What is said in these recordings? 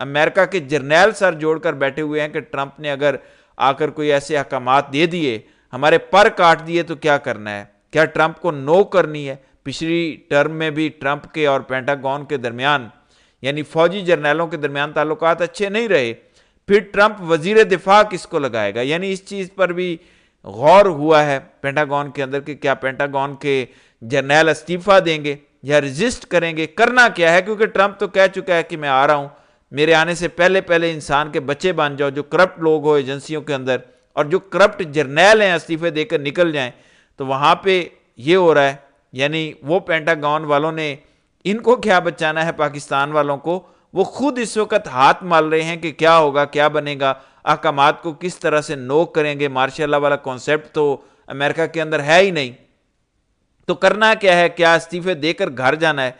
امریکہ کے جرنیل سر جوڑ کر بیٹھے ہوئے ہیں کہ ٹرمپ نے اگر آ کر کوئی ایسے احکامات دے دیے, ہمارے پر کاٹ دیے تو کیا کرنا ہے, کیا ٹرمپ کو نو کرنی ہے. پچھلی ٹرم میں بھی ٹرمپ کے اور پینٹاگون کے درمیان یعنی فوجی جرنیلوں کے درمیان تعلقات اچھے نہیں رہے. پھر ٹرمپ وزیر دفاع کس کو لگائے گا, یعنی اس چیز پر بھی غور ہوا ہے پینٹاگون کے اندر کہ کیا پینٹاگون کے جرنیل استعفیٰ دیں گے یا ریزسٹ کریں گے, کرنا کیا ہے, کیونکہ ٹرمپ تو کہہ چکا ہے کہ میں آ رہا ہوں, میرے آنے سے پہلے انسان کے بچے بن جاؤ, جو کرپٹ لوگ ہو ایجنسیوں کے اندر اور جو کرپٹ جرنیل ہیں استعفے دے کر نکل جائیں. تو وہاں پہ یہ ہو رہا ہے, یعنی وہ پینٹاگون والوں نے ان کو کیا بچانا ہے پاکستان والوں کو, وہ خود اس وقت ہاتھ مال رہے ہیں کہ کیا ہوگا, کیا بنے گا, احکامات کو کس طرح سے نوک کریں گے. مارشاء اللہ والا کانسیپٹ تو امریکہ کے اندر ہے ہی نہیں, تو کرنا کیا ہے, کیا استعفے دے کر گھر جانا ہے.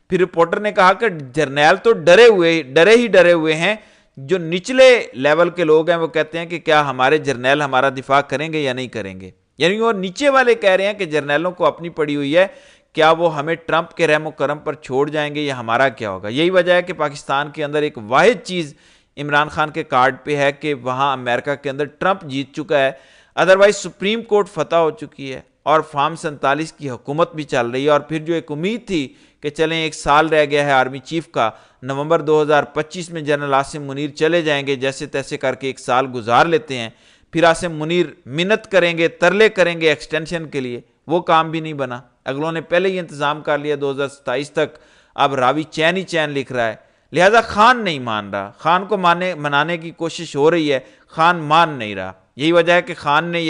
پھر رپورٹر نے کہا کہ جرنیل تو ڈرے ہوئے ہیں, جو نچلے لیول کے لوگ ہیں وہ کہتے ہیں کہ کیا ہمارے جرنیل ہمارا دفاع کریں گے یا نہیں کریں گے, یعنی وہ نیچے والے کہہ رہے ہیں کہ جرنیلوں کو اپنی پڑی ہوئی ہے, کیا وہ ہمیں ٹرمپ کے رحم و کرم پر چھوڑ جائیں گے یا ہمارا کیا ہوگا. یہی وجہ ہے کہ پاکستان کے اندر ایک واحد چیز عمران خان کے کارڈ پہ ہے کہ وہاں امریکہ کے اندر ٹرمپ جیت چکا ہے, ادروائز سپریم کورٹ فتح ہو چکی ہے اور فارم 47 کی حکومت بھی چل رہی ہے. اور پھر جو ایک امید تھی کہ چلیں 1 سال رہ گیا ہے آرمی چیف کا, نومبر 2025 میں جنرل عاصم منیر چلے جائیں گے, جیسے تیسے کر کے 1 سال گزار لیتے ہیں, پھر عاصم منیر منت کریں گے, ترلے کریں گے ایکسٹینشن کے لیے, وہ کام بھی نہیں بنا. اگلوں نے پہلے ہی انتظام کر لیا 2027 تک, اب راوی چین ہی چین لکھ رہا ہے, لہذا خان نہیں مان رہا, خان کو منانے کی کوشش ہو رہی ہے, خان مان نہیں رہا. یہی وجہ ہے کہ خان نے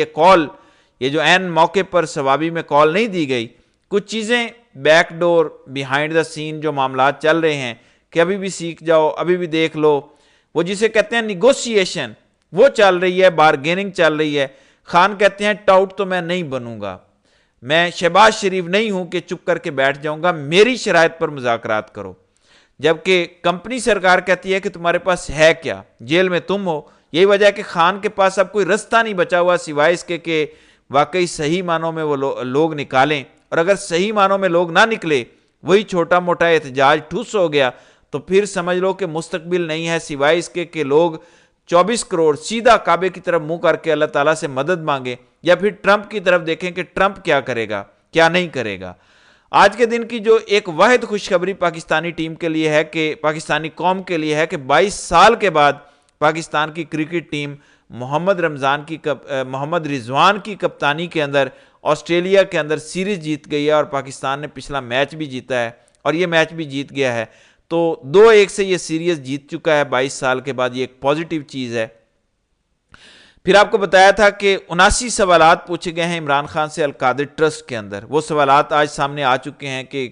یہ جو عین موقع پر ثوابی میں کال نہیں دی گئی, کچھ چیزیں بیک ڈور بیہائنڈ دا سین جو معاملات چل رہے ہیں کہ ابھی بھی سیکھ جاؤ, ابھی بھی دیکھ لو, وہ جسے کہتے ہیں نیگوسیشن, وہ چل رہی ہے, بارگیننگ چل رہی ہے. خان کہتے ہیں ٹاؤٹ تو میں نہیں بنوں گا, میں شہباز شریف نہیں ہوں کہ چپ کر کے بیٹھ جاؤں گا, میری شرائط پر مذاکرات کرو. جبکہ کمپنی سرکار کہتی ہے کہ تمہارے پاس ہے کیا, جیل میں تم ہو. یہی وجہ ہے کہ خان کے پاس اب کوئی رستہ نہیں بچا ہوا سوائے اس کے کہ واقعی صحیح معنوں میں وہ لوگ نکالیں, اور اگر صحیح معنوں میں لوگ نہ نکلے, وہی چھوٹا موٹا احتجاج ٹھوس ہو گیا, تو پھر سمجھ لو کہ مستقبل نہیں ہے سوائے اس کے کہ لوگ 24 کروڑ سیدھا کعبے کی طرف منہ کر کے اللہ تعالیٰ سے مدد مانگے, یا پھر ٹرمپ کی طرف دیکھیں کہ ٹرمپ کیا کرے گا کیا نہیں کرے گا. آج کے دن کی جو ایک واحد خوشخبری پاکستانی ٹیم کے لیے ہے, کہ پاکستانی قوم کے لیے ہے, کہ 22 سال کے بعد پاکستان کی کرکٹ ٹیم محمد رضوان کی کپتانی کے اندر آسٹریلیا کے اندر سیریز جیت گئی ہے, اور پاکستان نے پچھلا میچ بھی جیتا ہے اور یہ میچ بھی جیت گیا ہے. تو 2-1 سے یہ سیریز جیت چکا ہے 22 سال کے بعد, یہ ایک پازیٹیو چیز ہے. پھر آپ کو بتایا تھا کہ 79 سوالات پوچھے گئے ہیں عمران خان سے القادر ٹرسٹ کے اندر. وہ سوالات آج سامنے آ چکے ہیں کہ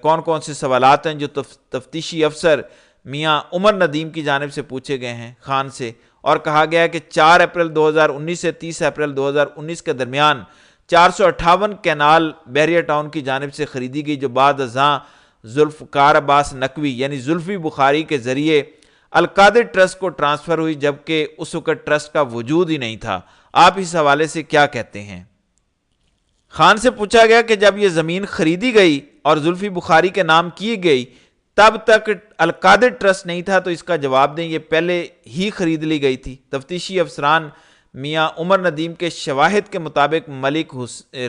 کون کون سے سوالات ہیں جو تفتیشی افسر میاں عمر ندیم کی جانب سے پوچھے گئے ہیں خان سے, اور کہا گیا ہے کہ 4 اپریل 2019 سے 30 اپریل 2019 کے درمیان 458 کینال بحریہ ٹاؤن کی جانب سے خریدی گئی, جو بعد ازاں ذوالفقار عباس نقوی یعنی زلفی بخاری کے ذریعے القادر ٹرسٹ کو ٹرانسفر ہوئی, جبکہ اس وقت ٹرسٹ کا وجود ہی نہیں تھا. آپ اس حوالے سے کیا کہتے ہیں؟ خان سے پوچھا گیا کہ جب یہ زمین خریدی گئی اور زلفی بخاری کے نام کی گئی تب تک القادر ٹرسٹ نہیں تھا, تو اس کا جواب دیں, یہ پہلے ہی خرید لی گئی تھی. تفتیشی افسران میاں عمر ندیم کے شواہد کے مطابق ملک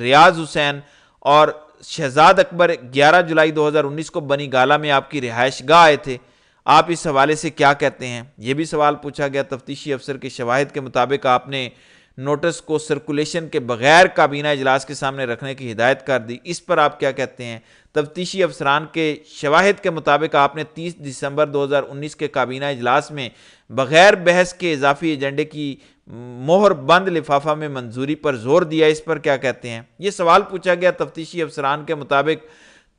ریاض حسین اور شہزاد اکبر 11 جولائی 2019 کو بنی گالا میں آپ کی رہائش گاہ آئے تھے. آپ اس حوالے سے کیا کہتے ہیں؟ یہ بھی سوال پوچھا گیا. تفتیشی افسر کے شواہد کے مطابق آپ نے نوٹس کو سرکولیشن کے بغیر کابینہ اجلاس کے سامنے رکھنے کی ہدایت کر دی, اس پر آپ کیا کہتے ہیں؟ تفتیشی افسران کے شواہد کے مطابق آپ نے 30 دسمبر 2019 کے کابینہ اجلاس میں بغیر بحث کے اضافی ایجنڈے کی مہر بند لفافہ میں منظوری پر زور دیا, اس پر کیا کہتے ہیں؟ یہ سوال پوچھا گیا. تفتیشی افسران کے مطابق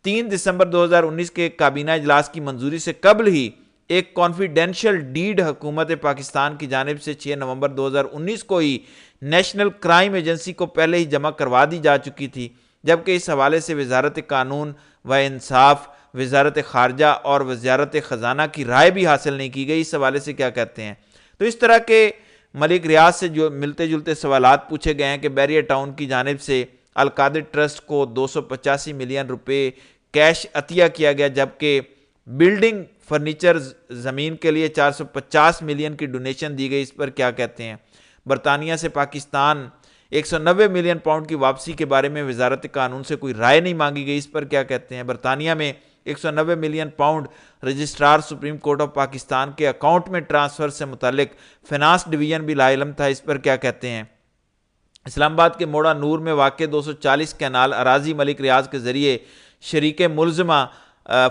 3 دسمبر 2019 کے کابینہ اجلاس کی منظوری سے قبل ہی ایک کانفیڈینشیل ڈیڈ حکومت پاکستان کی جانب سے 6 نومبر 2019 کو ہی نیشنل کرائم ایجنسی کو پہلے ہی جمع کروا دی جا چکی تھی, جبکہ اس حوالے سے وزارت قانون و انصاف, وزارت خارجہ اور وزارت خزانہ کی رائے بھی حاصل نہیں کی گئی. اس حوالے سے کیا کہتے ہیں؟ تو اس طرح کے ملک ریاض سے جو ملتے جلتے سوالات پوچھے گئے ہیں کہ بحریہ ٹاؤن کی جانب سے القادر ٹرسٹ کو 285 ملین روپے کیش عطیہ کیا گیا, جبکہ بلڈنگ فرنیچر زمین کے لیے 450 ملین کی ڈونیشن دی گئی، اس پر کیا کہتے ہیں؟ برطانیہ سے پاکستان 190 ملین پاؤنڈ کی واپسی کے بارے میں وزارت قانون سے کوئی رائے نہیں مانگی گئی، اس پر کیا کہتے ہیں؟ برطانیہ میں 190 million pound registrar supreme court of Pakistan کے اکاؤنٹ میں ٹرانسفر سے متعلق فینانس ڈویژن بھی لاعلم تھا، اس پر کیا کہتے ہیں؟ اسلام آباد کے موڑا نور میں واقع 240 کینال اراضی ملک ریاض کے ذریعے شریک ملزمہ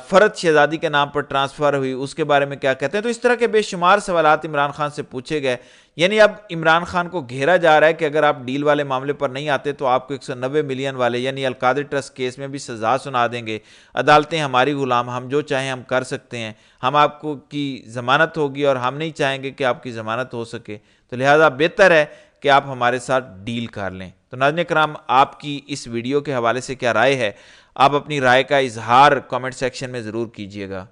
فرد شہزادی کے نام پر ٹرانسفر ہوئی، اس کے بارے میں کیا کہتے ہیں؟ تو اس طرح کے بے شمار سوالات عمران خان سے پوچھے گئے، یعنی اب عمران خان کو گھیرا جا رہا ہے کہ اگر آپ ڈیل والے معاملے پر نہیں آتے تو آپ کو 190 ملین والے یعنی القادر ٹرسٹ کیس میں بھی سزا سنا دیں گے، عدالتیں ہماری غلام، ہم جو چاہیں ہم کر سکتے ہیں، ہم آپ کو کی ضمانت ہوگی اور ہم نہیں چاہیں گے کہ آپ کی ضمانت ہو سکے، تو لہٰذا بہتر ہے کہ آپ ہمارے ساتھ ڈیل کر لیں۔ تو ناظرین کرام، آپ کی اس ویڈیو کے حوالے سے کیا رائے ہے؟ آپ اپنی رائے کا اظہار کامنٹ سیکشن میں ضرور کیجیے گا۔